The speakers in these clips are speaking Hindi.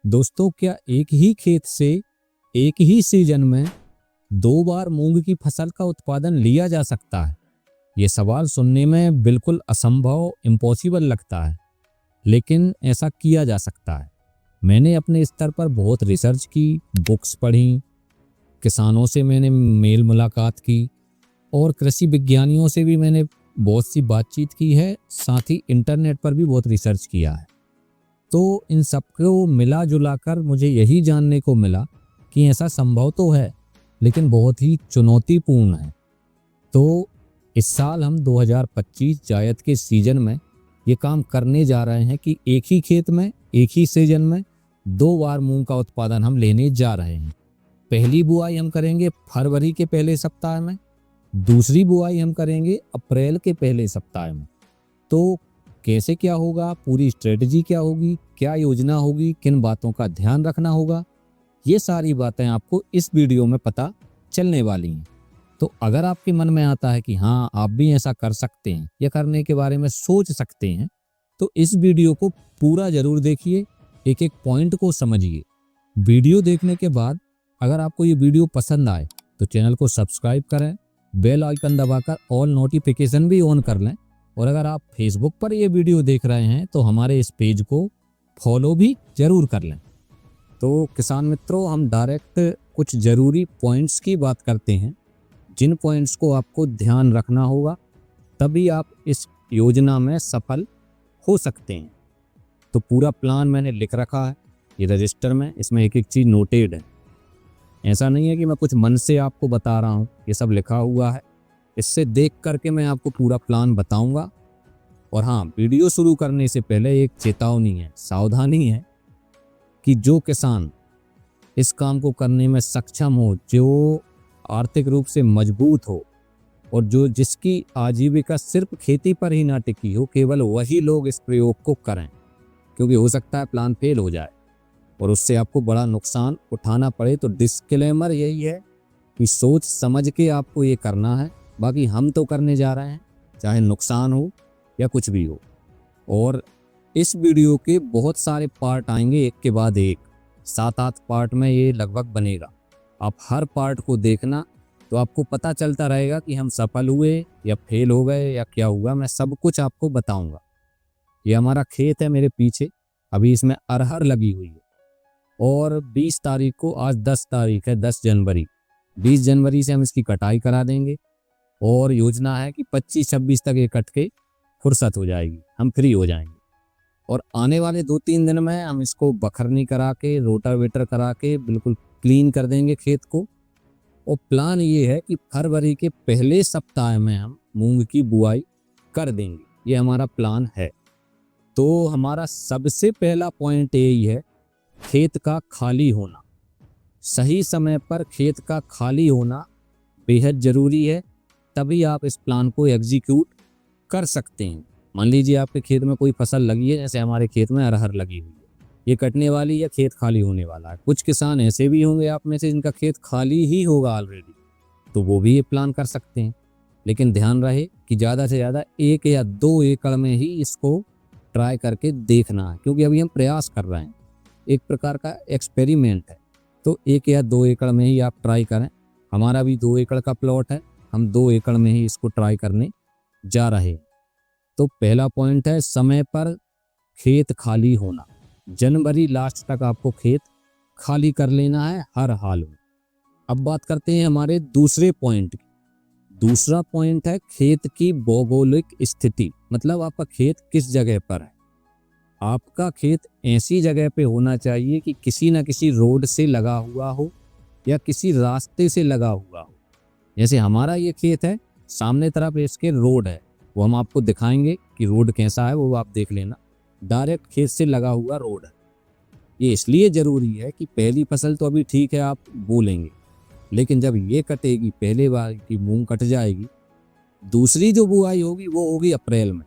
दोस्तों, क्या एक ही खेत से एक ही सीजन में दो बार मूंग की फसल का उत्पादन लिया जा सकता है? ये सवाल सुनने में बिल्कुल असंभव, इम्पॉसिबल लगता है, लेकिन ऐसा किया जा सकता है। मैंने अपने स्तर पर बहुत रिसर्च की, बुक्स पढ़ी, किसानों से मैंने मेल मुलाकात की और कृषि विज्ञानियों से भी मैंने बहुत सी बातचीत की है। साथ ही इंटरनेट पर भी बहुत रिसर्च किया है। तो इन सबको मिला जुला कर मुझे यही जानने को मिला कि ऐसा संभव तो है, लेकिन बहुत ही चुनौतीपूर्ण है। तो इस साल हम 2025 जायद के सीजन में ये काम करने जा रहे हैं कि एक ही खेत में एक ही सीजन में दो बार मूंग का उत्पादन हम लेने जा रहे हैं। पहली बुआई हम करेंगे फरवरी के पहले सप्ताह में, दूसरी बुआई हम करेंगे अप्रैल के पहले सप्ताह में। तो कैसे क्या होगा, पूरी स्ट्रेटजी क्या होगी, क्या योजना होगी, किन बातों का ध्यान रखना होगा, ये सारी बातें आपको इस वीडियो में पता चलने वाली हैं। तो अगर आपके मन में आता है कि हाँ, आप भी ऐसा कर सकते हैं या करने के बारे में सोच सकते हैं, तो इस वीडियो को पूरा जरूर देखिए, एक एक पॉइंट को समझिए। वीडियो देखने के बाद अगर आपको ये वीडियो पसंद आए तो चैनल को सब्सक्राइब करें, बेल आइकन दबाकर ऑल नोटिफिकेशन भी ऑन कर लें। और अगर आप फेसबुक पर ये वीडियो देख रहे हैं तो हमारे इस पेज को फॉलो भी जरूर कर लें। तो किसान मित्रों, हम डायरेक्ट कुछ ज़रूरी पॉइंट्स की बात करते हैं, जिन पॉइंट्स को आपको ध्यान रखना होगा, तभी आप इस योजना में सफल हो सकते हैं। तो पूरा प्लान मैंने लिख रखा है ये रजिस्टर में, इसमें एक एक चीज़ नोटेड है। ऐसा नहीं है कि मैं कुछ मन से आपको बता रहा हूँ, ये सब लिखा हुआ है। इससे देख करके मैं आपको पूरा प्लान बताऊंगा। और हाँ, वीडियो शुरू करने से पहले एक चेतावनी है, सावधानी है कि जो किसान इस काम को करने में सक्षम हो, जो आर्थिक रूप से मजबूत हो और जिसकी आजीविका सिर्फ खेती पर ही ना टिकी हो, केवल वही लोग इस प्रयोग को करें। क्योंकि हो सकता है प्लान फेल हो जाए और उससे आपको बड़ा नुकसान उठाना पड़े। तो डिस्क्लेमर यही है कि सोच समझ के आपको ये करना है। बाकी हम तो करने जा रहे हैं, चाहे नुकसान हो या कुछ भी हो। और इस वीडियो के बहुत सारे पार्ट आएंगे, एक के बाद एक, 7-8 पार्ट में ये लगभग बनेगा। आप हर पार्ट को देखना तो आपको पता चलता रहेगा कि हम सफल हुए या फेल हो गए या क्या हुआ। मैं सब कुछ आपको बताऊंगा। ये हमारा खेत है मेरे पीछे, अभी इसमें अरहर लगी हुई है और 20 तारीख को, आज 10 तारीख है, 10 जनवरी, 20 जनवरी से हम इसकी कटाई करा देंगे। और योजना है कि 25-26 तक ये कट के फुर्सत हो जाएगी, हम फ्री हो जाएंगे। और आने वाले 2-3 दिन में हम इसको बखरनी करा के, रोटावेटर करा के बिल्कुल क्लीन कर देंगे खेत को। और प्लान ये है कि फरवरी के पहले सप्ताह में हम मूंग की बुआई कर देंगे, ये हमारा प्लान है। तो हमारा सबसे पहला पॉइंट यही है, खेत का खाली होना। सही समय पर खेत का खाली होना बेहद ज़रूरी है, तभी आप इस प्लान को एग्जीक्यूट कर सकते हैं। मान लीजिए आपके खेत में कोई फसल लगी है, जैसे हमारे खेत में अरहर लगी हुई है, ये कटने वाली या खेत खाली होने वाला है। कुछ किसान ऐसे भी होंगे आप में से जिनका खेत खाली ही होगा ऑलरेडी, तो वो भी ये प्लान कर सकते हैं। लेकिन ध्यान रहे कि ज़्यादा से ज़्यादा 1 या 2 एकड़ में ही इसको ट्राई करके देखना है, क्योंकि अभी हम प्रयास कर रहे हैं, एक प्रकार का एक्सपेरिमेंट है। तो 1 या 2 एकड़ में ही आप ट्राई करें। हमारा भी 2 एकड़ का प्लॉट है, हम 2 एकड़ में ही इसको ट्राई करने जा रहे हैं। तो पहला पॉइंट है समय पर खेत खाली होना। जनवरी लास्ट तक आपको खेत खाली कर लेना है हर हाल में। अब बात करते हैं हमारे दूसरे पॉइंट की। दूसरा पॉइंट है खेत की भौगोलिक स्थिति, मतलब आपका खेत किस जगह पर है। आपका खेत ऐसी जगह पे होना चाहिए कि किसी न किसी रोड से लगा हुआ हो या किसी रास्ते से लगा हुआ हो। जैसे हमारा ये खेत है, सामने तरफ इसके रोड है, वो हम आपको दिखाएंगे कि रोड कैसा है, वो आप देख लेना। डायरेक्ट खेत से लगा हुआ रोड है। ये इसलिए ज़रूरी है कि पहली फसल तो अभी ठीक है, आप बोलेंगे, लेकिन जब ये कटेगी, पहले बार की मूंग कट जाएगी, दूसरी जो बुआई होगी वो होगी अप्रैल में।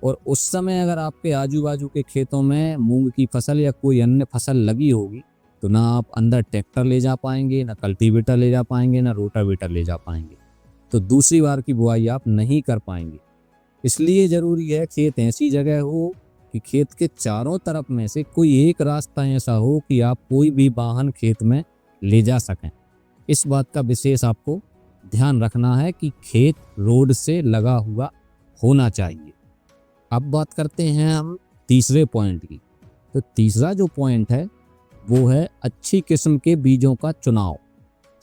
और उस समय अगर आपके आजू बाजू के खेतों में मूंग की फसल या कोई अन्य फसल लगी होगी, तो ना आप अंदर ट्रैक्टर ले जा पाएंगे, ना कल्टीवेटर ले जा पाएंगे, ना रोटावेटर ले जा पाएंगे। तो दूसरी बार की बुआई आप नहीं कर पाएंगे। इसलिए ज़रूरी है खेत ऐसी जगह हो कि खेत के चारों तरफ में से कोई एक रास्ता ऐसा हो कि आप कोई भी वाहन खेत में ले जा सकें। इस बात का विशेष आपको ध्यान रखना है कि खेत रोड से लगा हुआ होना चाहिए। अब बात करते हैं हम तीसरे पॉइंट की। तो तीसरा जो पॉइंट है वो है अच्छी किस्म के बीजों का चुनाव।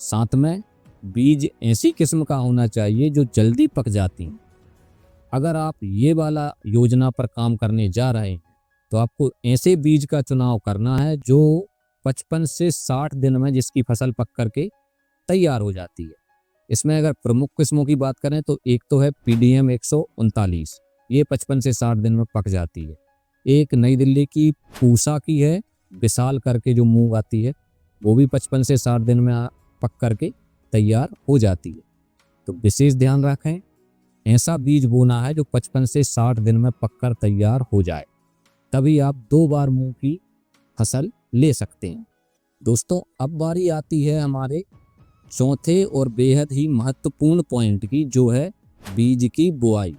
साथ में बीज ऐसी किस्म का होना चाहिए जो जल्दी पक जाती हैं। अगर आप ये वाला योजना पर काम करने जा रहे हैं तो आपको ऐसे बीज का चुनाव करना है जो 55 से 60 दिन में जिसकी फसल पक करके तैयार हो जाती है। इसमें अगर प्रमुख किस्मों की बात करें तो एक तो है PDM 139, ये 55 से 60 दिन में पक जाती है। एक नई दिल्ली की पूसा की है, विशाल करके जो मूंग आती है, वो भी 55 से 60 दिन में पक करके तैयार हो जाती है। तो विशेष ध्यान रखें, ऐसा बीज बोना है जो 55 से 60 दिन में पककर तैयार हो जाए, तभी आप 2 बार मूंग की फसल ले सकते हैं। दोस्तों, अब बारी आती है हमारे चौथे और बेहद ही महत्वपूर्ण पॉइंट की, जो है बीज की बुआई।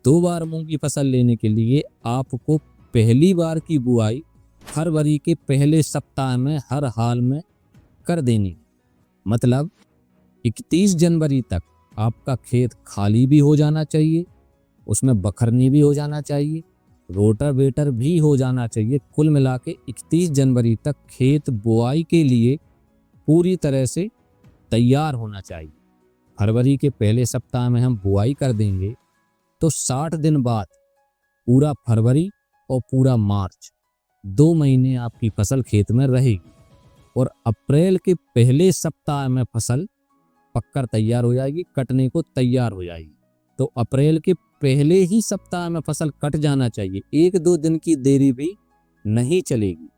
2 बार मूंग की फसल लेने के लिए आपको पहली बार की बुआई फरवरी के पहले सप्ताह में हर हाल में कर देनी। मतलब 31 जनवरी तक आपका खेत खाली भी हो जाना चाहिए, उसमें बखरनी भी हो जाना चाहिए, रोटावेटर भी हो जाना चाहिए। कुल मिला के 31 जनवरी तक खेत बुआई के लिए पूरी तरह से तैयार होना चाहिए। फरवरी के पहले सप्ताह में हम बुआई कर देंगे तो 60 दिन बाद पूरा फरवरी और पूरा मार्च 2 महीने आपकी फसल खेत में रहेगी और अप्रैल के पहले सप्ताह में फसल पककर तैयार हो जाएगी, कटने को तैयार हो जाएगी। तो अप्रैल के पहले ही सप्ताह में फसल कट जाना चाहिए, 1-2 दिन की देरी भी नहीं चलेगी।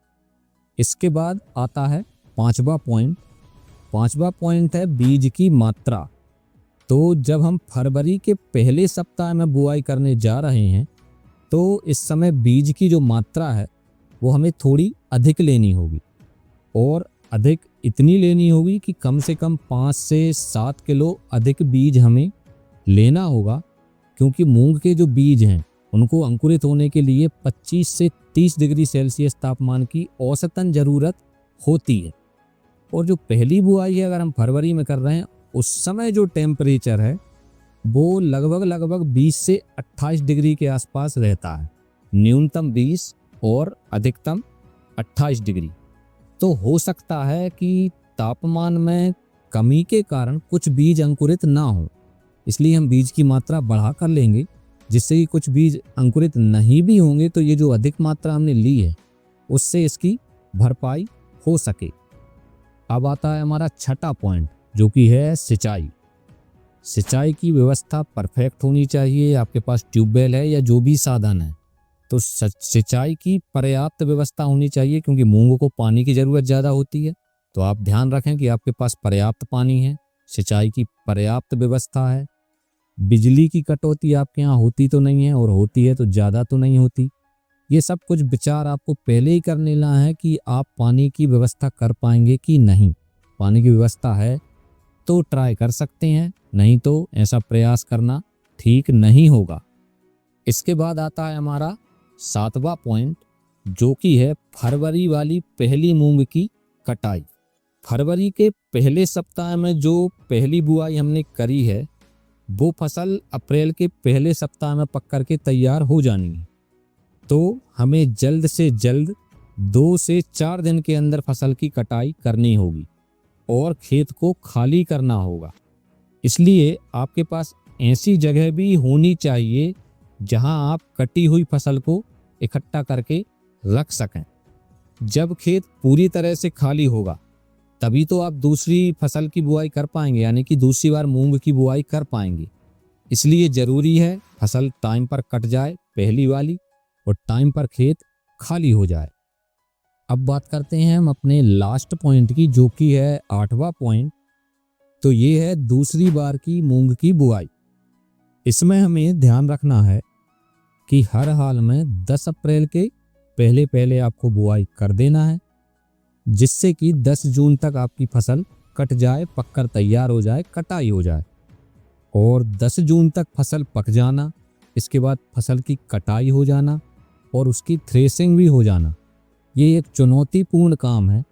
इसके बाद आता है पांचवा पॉइंट। पांचवा पॉइंट है बीज की मात्रा। तो जब हम फरवरी के पहले सप्ताह में बुआई करने जा रहे हैं तो इस समय बीज की जो मात्रा है वो हमें थोड़ी अधिक लेनी होगी, और अधिक इतनी लेनी होगी कि कम से कम 5 से 7 किलो अधिक बीज हमें लेना होगा, क्योंकि मूंग के जो बीज हैं उनको अंकुरित होने के लिए 25 से 30 डिग्री सेल्सियस तापमान की औसतन ज़रूरत होती है। और जो पहली बुआई है अगर हम फरवरी में कर रहे हैं, उस समय जो टेम्परेचर है वो लगभग 20 से 28 डिग्री के आसपास रहता है, न्यूनतम 20 और अधिकतम 28 डिग्री। तो हो सकता है कि तापमान में कमी के कारण कुछ बीज अंकुरित ना हो, इसलिए हम बीज की मात्रा बढ़ा कर लेंगे, जिससे कि कुछ बीज अंकुरित नहीं भी होंगे तो ये जो अधिक मात्रा हमने ली है उससे इसकी भरपाई हो सके। अब आता है हमारा छठा पॉइंट, जो कि है सिंचाई। सिंचाई की व्यवस्था परफेक्ट होनी चाहिए। आपके पास ट्यूबवेल है या जो भी साधन है तो सिंचाई की पर्याप्त व्यवस्था होनी चाहिए, क्योंकि मूंग को पानी की ज़रूरत ज़्यादा होती है। तो आप ध्यान रखें कि आपके पास पर्याप्त पानी है, सिंचाई की पर्याप्त व्यवस्था है। बिजली की कटौती आपके यहाँ होती तो नहीं है, और होती है तो ज़्यादा तो नहीं होती। ये सब कुछ विचार आपको पहले ही कर लेना है कि आप पानी की व्यवस्था कर पाएंगे कि नहीं। पानी की व्यवस्था है तो ट्राई कर सकते हैं, नहीं तो ऐसा प्रयास करना ठीक नहीं होगा। इसके बाद आता है हमारा 7वां पॉइंट, जो कि है फरवरी वाली पहली मूंग की कटाई। फरवरी के पहले सप्ताह में जो पहली बुआई हमने करी है वो फसल अप्रैल के पहले सप्ताह में पक करके तैयार हो जानी है। तो हमें जल्द से जल्द 2 से 4 दिन के अंदर फसल की कटाई करनी होगी और खेत को खाली करना होगा। इसलिए आपके पास ऐसी जगह भी होनी चाहिए जहां आप कटी हुई फसल को इकट्ठा करके रख सकें। जब खेत पूरी तरह से खाली होगा तभी तो आप दूसरी फसल की बुआई कर पाएंगे, यानी कि दूसरी बार मूंग की बुआई कर पाएंगे। इसलिए ज़रूरी है फसल टाइम पर कट जाए पहली वाली, और टाइम पर खेत खाली हो जाए। अब बात करते हैं हम अपने लास्ट पॉइंट की, जो कि है 8वां पॉइंट। तो ये है दूसरी बार की मूंग की बुआई। इसमें हमें ध्यान रखना है कि हर हाल में 10 अप्रैल के पहले पहले आपको बुआई कर देना है, जिससे कि 10 जून तक आपकी फसल कट जाए, पककर तैयार हो जाए, कटाई हो जाए। और 10 जून तक फसल पक जाना, इसके बाद फसल की कटाई हो जाना, और उसकी थ्रेसिंग भी हो जाना, ये एक चुनौतीपूर्ण काम है,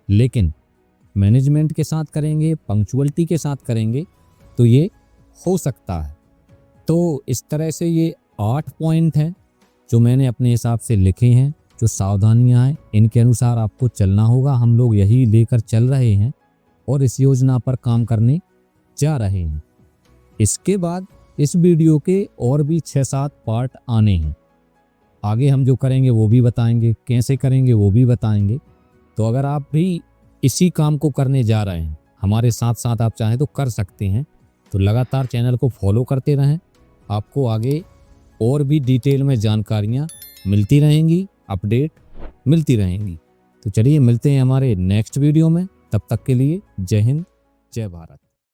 लेकिन मैनेजमेंट के साथ करेंगे, पंक्चुअलिटी के साथ करेंगे तो ये हो सकता है। तो इस तरह से ये 8 पॉइंट हैं जो मैंने अपने हिसाब से लिखे हैं, जो सावधानियां हैं, इनके अनुसार आपको चलना होगा। हम लोग यही लेकर चल रहे हैं और इस योजना पर काम करने जा रहे हैं। इसके बाद इस वीडियो के और भी 6-7 पार्ट आने हैं। आगे हम जो करेंगे वो भी बताएंगे, कैसे करेंगे वो भी बताएंगे। तो अगर आप भी इसी काम को करने जा रहे हैं, हमारे साथ साथ आप चाहें तो कर सकते हैं। तो लगातार चैनल को फॉलो करते रहें, आपको आगे और भी डिटेल में जानकारियाँ मिलती रहेंगी, अपडेट मिलती रहेंगी। तो चलिए मिलते हैं हमारे नेक्स्ट वीडियो में, तब तक के लिए जय हिंद, जय भारत।